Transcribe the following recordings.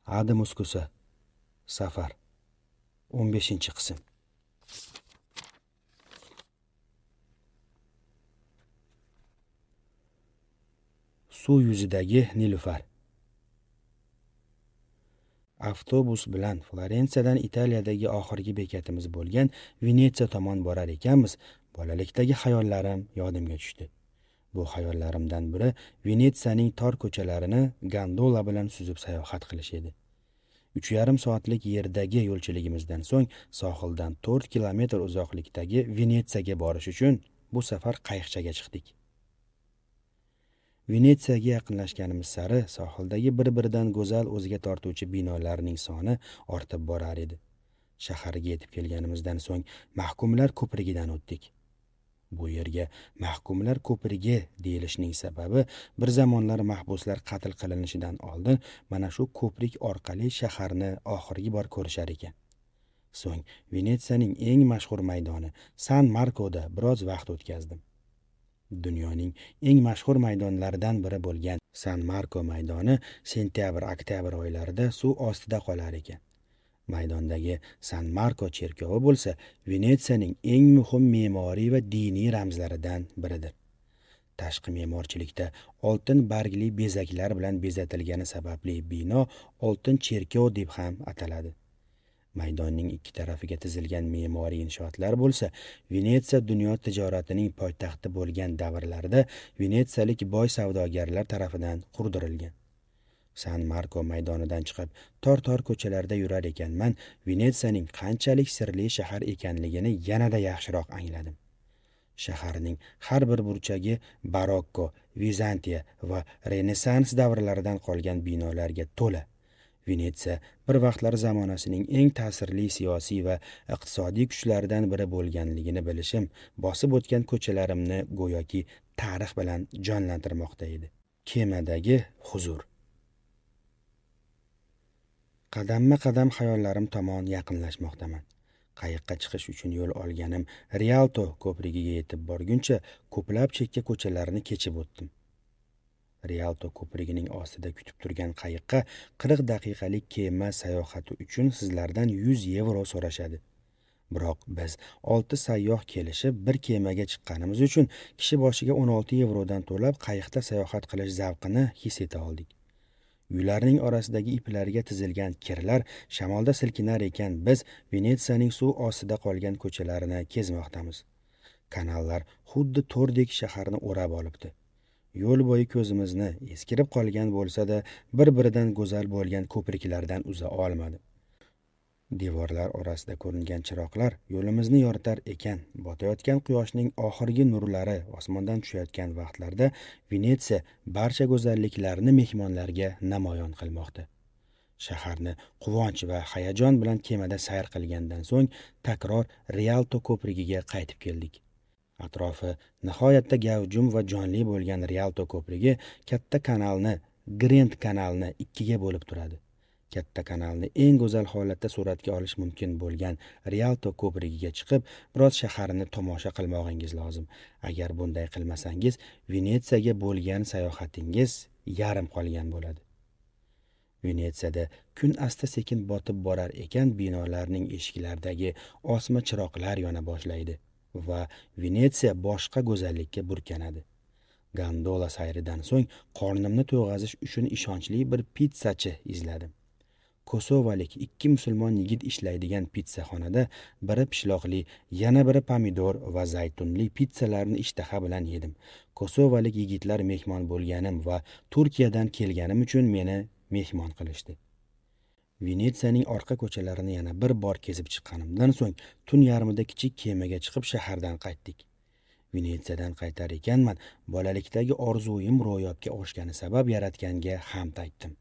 Adi muskusi. Safar. 15-qism. Suv yuzidagi nilufar. Avtobus bilan Florensiyadan Italiyadagi oxirgi bekatimiz bo'lgan Venetsiya tomon borar ekanmiz, bolalikdagi xayollarim yodimga tushdi. Bu xayollarimdan biri Venetsiyaning tor ko'chalarini gondola bilan suzib sayohat qilish edi. 3,5 soatlik yerdagi yo'lchiligimizdan so'ng sohildan 4 kilometr uzoqlikdagi Venetsiyaga borish uchun bu safar qayiqchaga chiqdik. Venetsiyaga yaqinlashganimiz sari sohildagi bir-biridan go'zal o'ziga tortuvchi binolarning soni ortib borar edi. Shaharga yetib kelganimizdan so'ng Mahkumlar ko'prigidan o'tdik. Bu yerga Mahkumlar ko'prigi deyilishining sababi bir zamonlar mahbuslar qatl qilinishidan oldin mana shu ko'prik orqali shaharni oxirgi bor ko'rishar ekan. So'ng Venetsiyaning eng mashhur maydoni San Markoda biroz vaqt o'tkazdim. Dunyoning eng mashhur maydonlaridan biri bo'lgan San Marko maydoni sentyabr-oktyabr oylarida suv ostida qolar ekan. Maydondagi San Marko cherkovi bo'lsa, Venetsiyaning eng muhim me'moriy va diniy ramzlaridan biridir. Tashqi me'morchilikda oltin bargli bezaklar bilan bezatilgani sababli bino oltin cherkov deb ham ataladi. Maydonning ikki tarafiga tizilgan me'moriy inshootlar bo'lsa, Venetsiya dunyo tijoratining poytaxti bo'lgan davrlarda venetsiyalik boy savdogarlar tarafidan qurdirilgan. San Marko maydonidan chiqib, tor-tor ko'chalarda yurar ekanman, Venetsiyaning qanchalik sirli shahar ekanligini yanada yaxshiroq angladim. Shaharning har bir burchagi barokko, Vizantiya va Renessans davrlaridan qolgan binolarga to'la. Venetsiya bir vaqtlar zamonasining eng ta'sirli siyosiy va iqtisodiy kuchlaridan biri bo'lganligini bilishim bosib o'tgan ko'chalarimni go'yoki tarix bilan jonlantirmoqda edi. Kemadagi huzur. Qadamma-qadam xayollarim tomon yaqinlashmoqdaman. Qayiqqa chiqish uchun yo'l olganim Rialto ko'prigiga yetib borguncha ko'plab chekka ko'chalarni kechib o'tdim. Rialto ko'prigining ostida kutib turgan qayiqqa 40 daqiqalik kema sayohati uchun sizlardan 100 yevro so'rashadi. Biroq biz 6 sayyoh kelishib bir kemaga chiqqanimiz uchun kishi boshiga 16 yevrodan to'lab qayiqda sayohat qilish zavqini his eta oldik. Uylarning orasidagi iplarga tizilgan kirlar shamolda silkinar ekan, biz Venetsiyaning suv ostida qolgan ko'chalarini kezmoqdamiz. Kanallar xuddi to'rdek shaharni o'rab olibdi. Yo'l bo'yi ko'zimizni eskirib qolgan bo'lsa-da, bir-biridan go'zal bo'lgan ko'priklardan uza olmadi. Devorlar orasida ko'ringan chiroqlar yo'limizni yoritar ekan, botayotgan quyoshning oxirgi nurlari osmondan tushayotgan vaqtlarda Venetsiya barcha go'zalliklarini mehmonlarga namoyon qilmoqda. Shaharni quvonch va hayajon bilan kemada sayr qilgandan so'ng takror Rialto ko'prigiga qaytib keldik. Atrofi nihoyatda gavjum va jonli bo'lgan Rialto ko'prigi katta kanalni, Grand kanalni ikkiga bo'lib turadi. Katta kanalni eng go'zal holatda suratga olish mumkin bo'lgan Rialto ko'prigiga chiqib, biroz shaharni tomosha qilmoqingiz lozim. Agar bunday qilmasangiz, Venetsiyaga bo'lgan sayohatingiz yarim qolgan bo'ladi. Venetsiyada kun asta-sekin botib borar ekan, binolarning eshiklaridagi osma chiroqlar yona boshlaydi va Venetsiya boshqa go'zallikka burkanadi. Gondola sayridan so'ng qornimni to'yg'azish uchun ishonchli bir pitssachi izladim. Kosovalik ikki musulmon yigit ishlaydigan pitsaxonada biri pishloqli, yana biri pomidor va zaytunli pitsalarni ishtaha bilan yedim. Kosovalik yigitlar mehmon bo'lganim va Turkiyadan kelganim uchun meni mehmon qilishdi. Venetsiyaning orqa ko'chalarini yana bir bor kezib chiqqanimdan so'ng tun yarmida kichik kemaga chiqib shahardan qaytdik. Venetsiyadan qaytar ekanman, bolalikdagi orzuim ro'yobga oshgani sabab yaratganga hamd aytdim.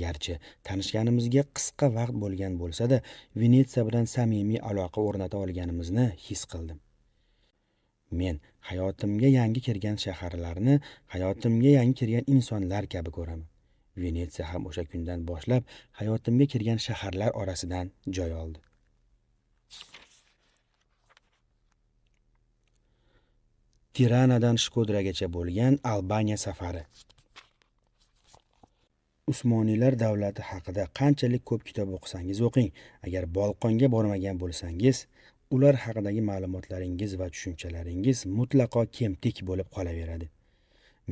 Garchi tanishganimizga qisqa vaqt bo'lgan bo'lsa-da, Venetsiya bilan samimiy aloqa o'rnata olganimizni his qildim. Men hayotimga yangi kirgan shaharlarni hayotimga yangi kirgan insonlar kabi ko'raman. Venetsiya ham o'sha kundan boshlab hayotimga kirgan shaharlar orasidan joy oldi. Tiranadan Shkodragacha bo'lgan Albaniya safari. Usmoniylar davlati haqida qanchalik ko'p kitob o'qisangiz o'qing, agar Bolqonga bormagan bo'lsangiz, ular haqidagi ma'lumotlaringiz va tushunchalaringiz mutlaqo kemtik bo'lib qolaveradi.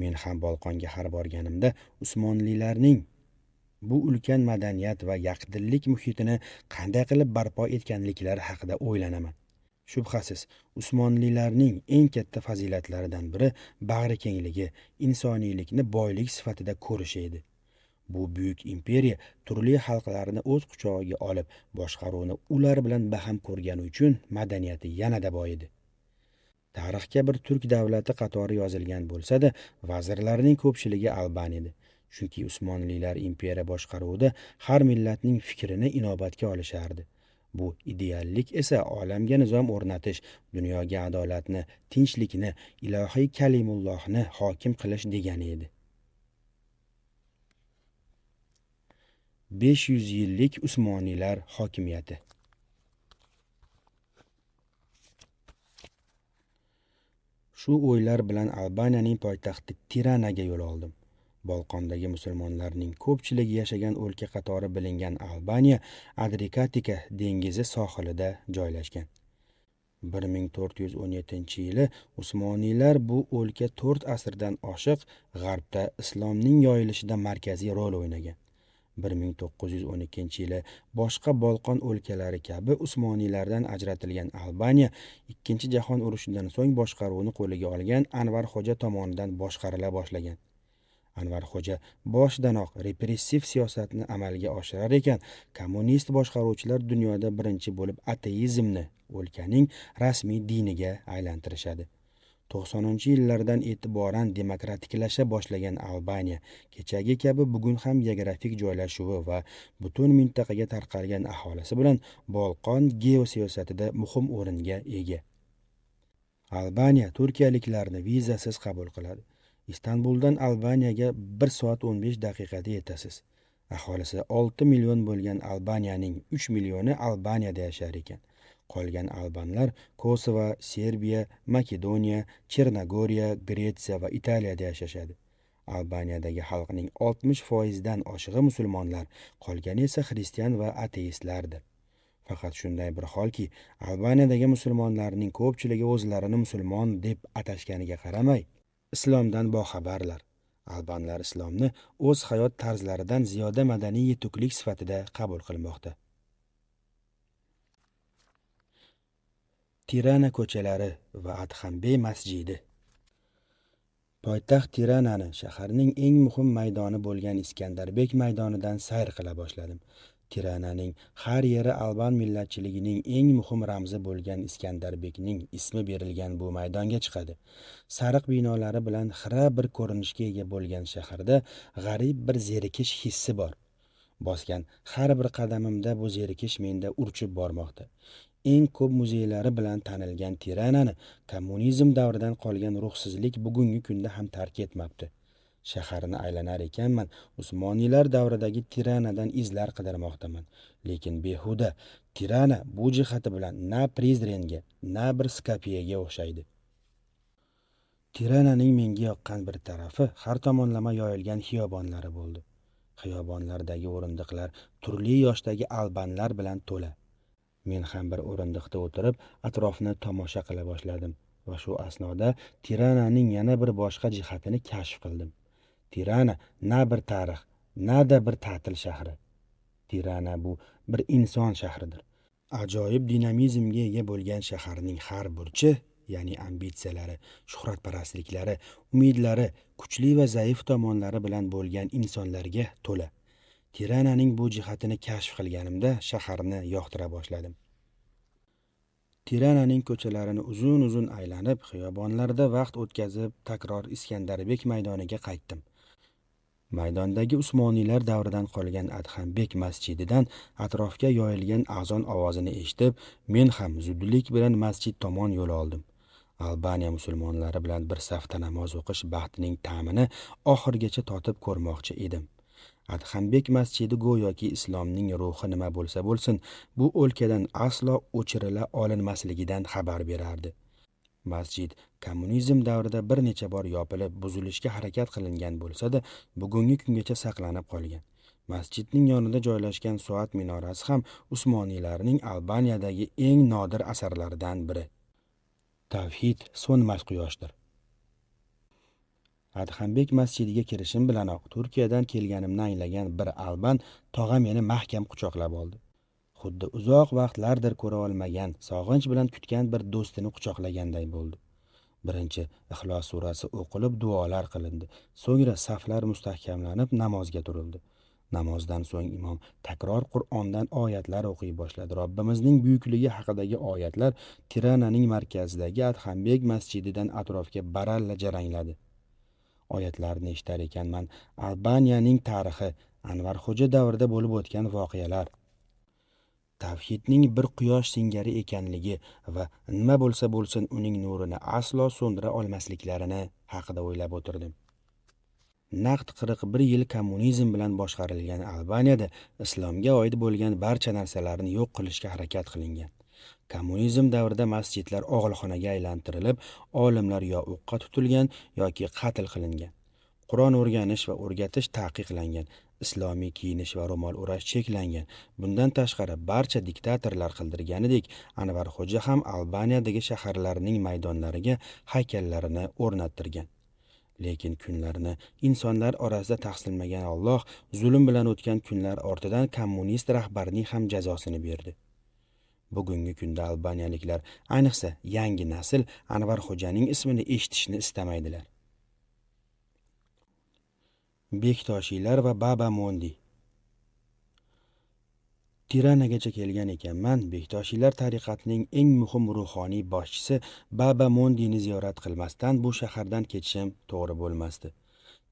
Men ham Bolqonga har borganimda Usmonlilarning bu ulkan madaniyat va yaqdillik muhitini qanday qilib barpo etganliklari haqida o'ylanaman. Shubhasiz, Usmonlilarning eng katta fazilatlaridan biri bag'rikengligi, insoniylikni boylik sifatida ko'rishi edi. Bu buyuk imperiya turli xalqlarni o'z quchog'iga olib, boshqaruvni ular bilan baham ko'rgani uchun madaniyati yanada boyidi. Tarixga bir turk davlati qatori yozilgan bo'lsa-da, vazirlarning ko'pchiligi Alban edi. Chunki Usmonlilar imperiya boshqaruvida har millatning fikrini inobatga olishardi. Bu ideallik esa olamga nizom o'rnatish, dunyoga adolatni, tinchlikni, ilohiy kalimullohni hokim qilish degani edi. 500 yillik Usmoniylar hokimiyati. Shu o'ylar bilan Albaniyaning poytaxti Tiranaga yo'l oldim. Bolqondagi musulmonlarning ko'pchiligi yashagan o'lka qatori bilingan Albaniya Adriatika dengizi sohilida joylashgan. 1417-yili Usmoniylar bu o'lka 4 asrdan oshiq g'arbda islomning yoyilishida markaziy rol o'ynagan. 1912-yili boshqa Bolqon o'lkalari kabi Usmoniylardan ajratilgan Albaniya Ikkinchi jahon urushidan so'ng boshqaruvni qo'liga olgan Anvar Xo'ja tomonidan boshqarila boshlagan. Anvar Xo'ja boshidanoq repressiv siyosatni amalga oshirar ekan, kommunist boshqaruvchilar dunyoda birinchi bo'lib ateizmni o'lkaning rasmiy diniga aylantirishadi. 90-yillardan e'tiboran demokratiklasha boshlagan Albaniya kechagi kabi bugun ham geografik joylashuvi va butun mintaqaga tarqalgan aholisi bilan Bolqon geosiyosatida muhim o'ringa ega. Albaniya turkiyaliklarni vizasiz qabul qiladi. Istanbuldan Albaniyaga 1 soat 15 daqiqada yetasiz. Aholisi 6 million bo'lgan Albaniyaning 3 millioni Albaniyada yashar ekan. Qolgan albanlar Kosovo, Serbiya, Makedoniya, Chernogoriya, Gretsiya va Italiyada yashashadi. Albaniyadagi xalqning 60% dan oshig'i musulmonlar, qolgani esa xristian va ateistlardir. Faqat shunday bir holki, Albaniyadagi musulmonlarning ko'pchiligi o'zlarini musulmon deb atashganiga qaramay, islomdan boxabarlar. Albanlar islomni o'z hayot tarzlaridan ziyoda madaniy yetuklik sifatida qabul qilmoqda. Tirana ko'chalari va Adxanbey masjidi. Poytaxt Tiranani shaharning eng muhim maydoni bo'lgan Iskandarbek maydonidan sayr qila boshladim. Tirananing har yeri alban millatchiligining eng muhim ramzi bo'lgan Iskandarbekning ismi berilgan bu maydonga chiqadi. Sariq binolari bilan xira bir ko'rinishga ega bo'lgan shaharda g'arib bir zerikish hissi bor. Bosgan har bir qadamimda bu zerikish menda urchib bormoqda. Eng ko'p muzeylari bilan tanilgan Tiranani kommunizm davridan qolgan ruhsizlik bugungi kunda ham tark etmabdi. Shaharni aylanar ekanman, Usmoniylar davridagi Tiranadan izlar qidirmoqdaman. Lekin behuda. Tirana bu jihati bilan na Prizrenga, na bir Skopyega o'xshaydi. Tirananing menga yoqqan bir tarafi har tomonlama yoyilgan xiyobonlari bo'ldi. Xiyobonlardagi o'rindiqlar turli yoshdagi albanlar bilan to'la. Men ham bir o'rindiqda o'tirib, atrofni tomosha qila boshladim va shu asnoda Tirananing yana bir boshqa jihatini kashf qildim. Tirana na bir tarix, na-da bir ta'til shahri. Tirana bu bir inson shahridir. Ajoyib dinamizmga ega bo'lgan shaharning har burchi, ya'ni ambitsiyalari, shuhratparastliklari, umidlari, kuchli va zaif tomonlari bilan bo'lgan insonlarga to'la. Tirananing bu jihatini kashf qilganimda shaharni yoqtira boshladim. Tirananing ko'chalarini uzun-uzun aylanib, xiyobonlarda vaqt o'tkazib, takror Iskandarbek maydoniga qaytdim. Maydondagi Usmoniylar davridan qolgan Adxanbek masjididan atrofga yoyilgan azon ovozini eshitib, men ham zudlik bilan masjid tomon yo'l oldim. Albaniya musulmonlari bilan bir safda namoz o'qish baxtining ta'mini oxirgacha totib ko'rmoqchi edim. Adxanbek masjidi go'yoki islomning ruhi nima bo'lsa bo'lsin, bu o'lkadan aslo o'chirila olinmasligidan xabar berardi. Masjid kommunizm davrida bir necha bor yopilib, buzilishga harakat qilingan bo'lsa-da, bugungi kungacha saqlanib qolgan. Masjidning yonida joylashgan soat minorasi ham Usmoniylarning Albaniyadagi eng nodir asarlaridan biri. Tavhid so'nmas quyoshdir. Adhambek masjidiga kirishim bilanoq Turkiyadan kelganimni anglagan bir alban tog'a meni mahkam quchoqlab oldi. Xuddi uzoq vaqtlardir ko'ra olmagan, sog'inch bilan kutgan bir do'stini quchoqlaganday bo'ldi. Birinchi Ixlos surasi o'qilib duolar qilindi. So'ngra saflar mustahkamlanib namozga turildi. Namozdan so'ng imom takror Qur'ondan oyatlar o'qiy boshladi. Robbimizning buyukligi haqidagi oyatlar Tirananing markazidagi Adhambek masjididan atrofga baralla jarangladi. Oyatlarni eshitar ekanman, Albaniyaning tarixi, Anvarxo'ja davrida bo'lib o'tgan voqealar, tavhidning bir quyosh singari ekanligi va nima bo'lsa bo'lsin uning nurini aslo so'ndira olmasliklarini haqida o'ylab o'tirdim. Naqd 41 yil kommunizm bilan boshqarilgan Albaniyada islomga oid bo'lgan barcha narsalarni yo'q qilishga harakat qilingan. Kommunizm davrida masjidlar og'ilxonaga aylantirilib, olimlar yo o'qqa tutilgan yoki qatl qilingan. Qur'on o'rganish va o'rgatish taqiqlangan. Islomiy kiyinish va ro'mol o'rash cheklangan. Bundan tashqari barcha diktatorlar qildirganidek Anvarxo'ja ham Albaniyadagi shaharlarning maydonlariga haykallarini o'rnattirgan. Lekin kunlarni insonlar orasida taqsimlagan Alloh zulm bilan o'tgan kunlar ortidan kommunist rahbarning ham jazosini berdi. Bugungi kunda albaniyaliklar, ayniqsa yangi nasl Anvarxo'janing ismini eshitishni istamaydilar. Bektoshiylar va Baba Mondi. Tiranagacha kelgan ekanman. Bektoshiylar tariqatining eng muhim ruhoniy boshchisi Baba Mondini ziyorat qilmasdan bu shahardan ketishim to'g'ri bo'lmasdi.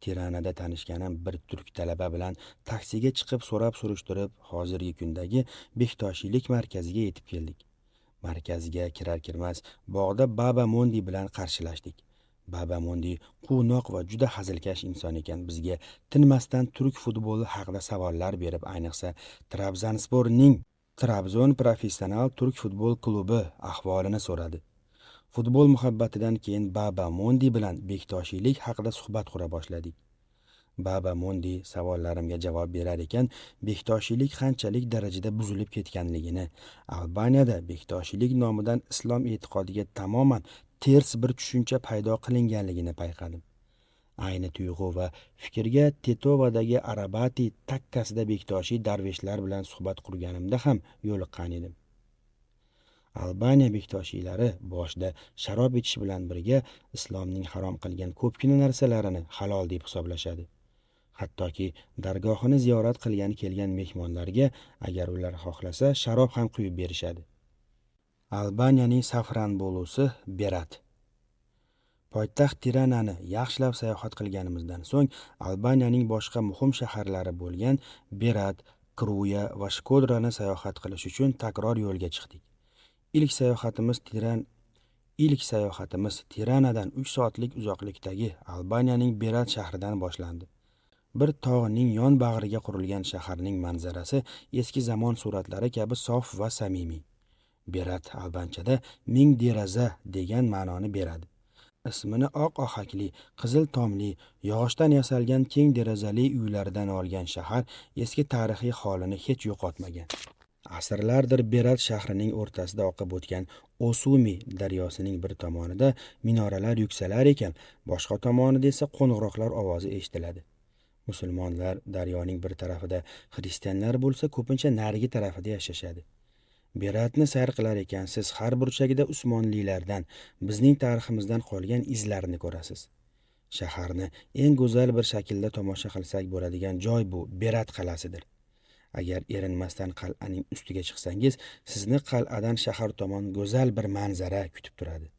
Tiranada tanishganim bir turk talaba bilan taksiga chiqib so'rab surishtirib, hozirgi kundagi Bektoshiylik markaziga yetib keldik. Markaziga kirar-kirmas bog'da Baba Mondi bilan qarshilashdik. Baba Mondi quvnoq va juda hazilkash inson ekan. Bizga tinmasdan turk futboli haqida savollar berib, ayniqsa Trabzonsporning Trabzon professional turk futbol klubi ahvolini so'radi. Futbol muhabbatidan keyin Baba Mondi bilan Bektoshiylik haqida suhbat qura boshladik. Baba Mondi savollarimga javob berar ekan, Bektoshiylik qanchalik darajada buzilib ketganligini, Albaniyada Bektoshiylik nomidan islom e'tiqodiga tamoman ters bir tushuncha paydo qilinganligini payqadim. Ayni tuyg'u va fikrga Tetovadagi Arabati takkasida Bektoshiy darveshlar bilan suhbat qurganimda ham yo'liqqan edim. Albaniya Bektoshiylari boshda sharob ichish bilan birga islomning harom qilgan ko'pgina narsalarini halol deb hisoblashadi. Hattoki dargohini ziyorat qilgani kelgan mehmonlarga agar ular xohlasa sharob ham quyib berishadi. Albaniyaning Safranbolusi Berat. Poytaxt Tiranani yaxshilab sayohat qilganimizdan so'ng Albaniyaning boshqa muhim shaharlari bo'lgan Berat, Kruya va Shkodrani sayohat qilish uchun takror yo'lga chiqdik. Ilk sayohatimiz Tiranadan 3 soatlik uzoqlikdagi Albaniyaning Berat shahridan boshlandi. Bir tog'ning yon bag'riga qurilgan shaharning manzarasi eski zamon suratlari kabi sof va samimiy. Berat albanchada ming deraza degan ma'noni beradi. Ismini oq ohakli, qizil tomli, yog'ochdan yasalgan keng derazali uylardan olgan shahar eski tarixiy holini hech yo'qotmagan. Asrlardir Berat shahrining o'rtasida oqib o'tgan Osumi daryosining bir tomonida minoralar yuksalar ekan, boshqa tomonida esa qo'ng'iroqlar ovozi eshitiladi. Musulmonlar daryoning bir tarafida, xristianlar bo'lsa ko'pincha narigi tarafida yashashadi. Beratni sayr qilar ekansiz, har burchagida Usmonlilardan, bizning tariximizdan qolgan izlarni ko'rasiz. Shaharni eng go'zal bir shaklda tomosha qilsak bo'ladigan joy bu Berat qal'asidir. Agar erinmasdan qal'aning ustiga chiqsangiz, sizni qal'adan shahar tomon go'zal bir manzara kutib turadi.